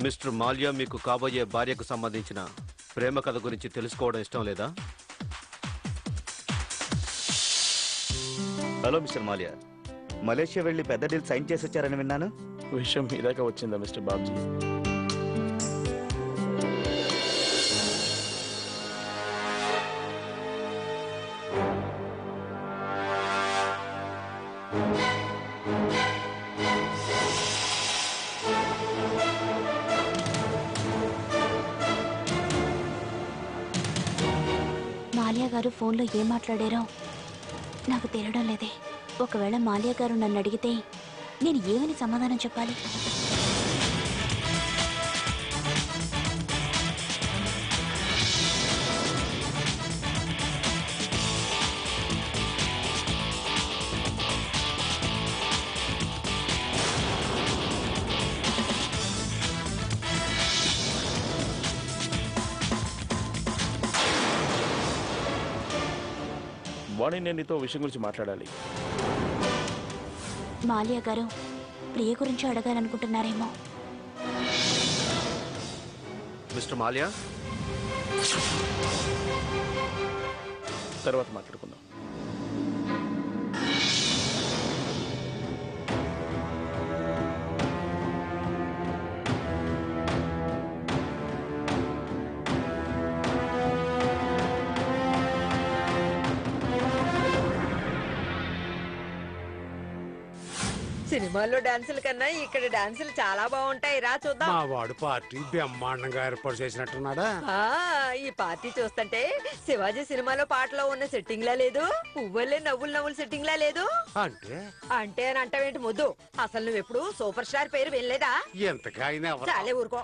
Mister Mallya మీకు కాబోయే భార్యకు సంబంధించిన ప్రేమ కథ గురించి తెలుసుకోవడం ఇష్టం లేదా? హలో మిస్టర్ మాల్యా, మలేషియా వెళ్ళి పెద్ద డీల్ సైన్ చేసి వచ్చారని విన్నాను. విషయం మీ దాకా వచ్చిందా మిస్టర్ బాబ్జీ? మాల్యా గారు ఫోన్లో ఏం మాట్లాడారో నాకు తెలియడం లేదే. ఒకవేళ మాల్యా గారు నన్ను అడిగితే నేను ఏమని సమాధానం చెప్పాలి? వాణి, నేను నీతో విషయం గురించి మాట్లాడాలి. మాల్యా గారు ప్రియ గురించి అడగాలనుకుంటున్నారేమో. మిస్టర్ మాల్యా, తర్వాత మాట్లాడుకుందాం. సినిమాల్లో డాన్సుల కన్నా ఇక్కడ డాన్సులు చాలా బాగుంటాయి. రా చూద్దాం. మా వాడు పార్టీ బ్రహ్మాండంగా ఏర్పాటు చేసినట్టున్నాడా? ఈ పార్టీ చూస్తుంటే శివాజీ సినిమాలో పాటలో ఉన్న సెట్టింగ్ లా లేదు, పువ్వులే నవ్వులు సెట్టింగ్ లా లేదు. అంటే అంటే అని అంటావేంటి ముద్దు? అసలు నువ్వు ఎప్పుడు సూపర్ స్టార్ పేరు వినలేదా? ఎంతకైనా చాలే ఊరుకో.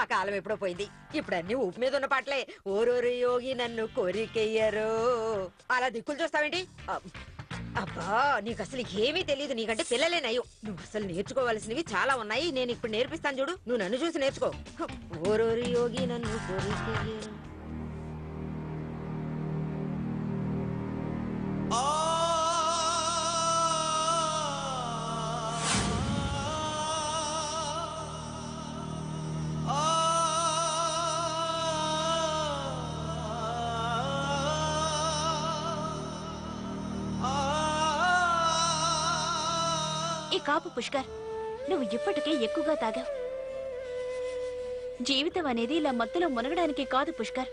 ఆ కాలం ఎప్పుడో పోయింది. ఇప్పుడు అన్ని ఊపు మీద ఉన్న పాటలే. ఓరోరు యోగి నన్ను కోరికెయ్యరు. అలా దిక్కులు చూస్తావేంటి? అబ్బా, నీకు అసలు ఏమీ తెలియదు. నీకంటే పిల్లలేనయ్యో. నువ్వు అసలు నేర్చుకోవాల్సినవి చాలా ఉన్నాయి. నేను ఇప్పుడు నేర్పిస్తాను చూడు. నువ్వు నన్ను చూసి నేర్చుకో. ఓరోరి యోగి నన్ను కోరికెయ్యరు. కాపు పుష్కర్, నువ్వు ఇప్పటికే ఎక్కువగా తాగావు. జీవితం అనేది ఇలా మత్తులో మునగడానికి కాదు పుష్కర్.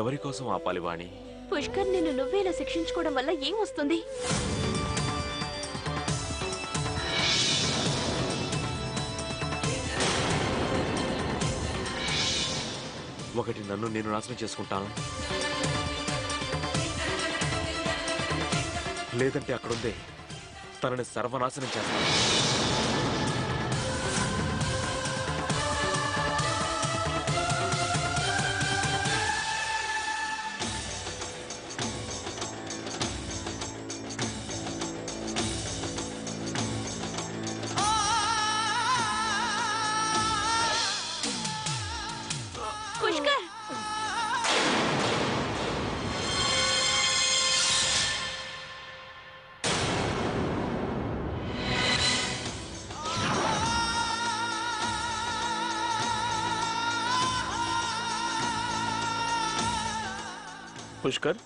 ఎవరి కోసం ఆపాలి వాణి? పుష్కర్, నిన్ను నువ్వేలా శిక్షించుకోవడం వల్ల ఏం వస్తుంది? ఒకటి, నన్ను నేను నాశనం చేసుకుంటాను, లేదంటే అక్కడుందే తనని సర్వనాశనం చేస్తాను. పుష్కర్, పుష్కర్,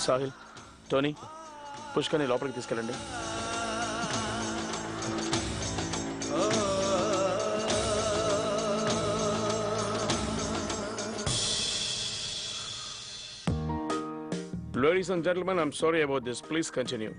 సాహిల్, టోనీ, పుష్కర్ని లోపలికి తీసుకెళ్ళండి. Ladies and gentlemen, I'm sorry about this. Please continue.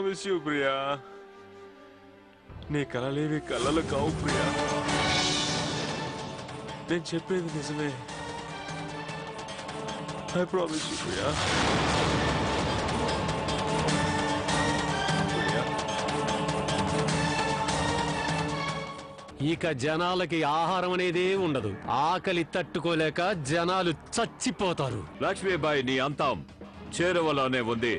Promise you Priya, నీ కలలేవి కలలు కావు ప్రియా. నేను చెప్పేది నిజమే. I promise you Priya. ఇక జనాలకి ఆహారం అనేదే ఉండదు. ఆకలి తట్టుకోలేక జనాలు చచ్చిపోతారు. లక్ష్మీబాయి నీ అంతం చేరువలోనే ఉంది.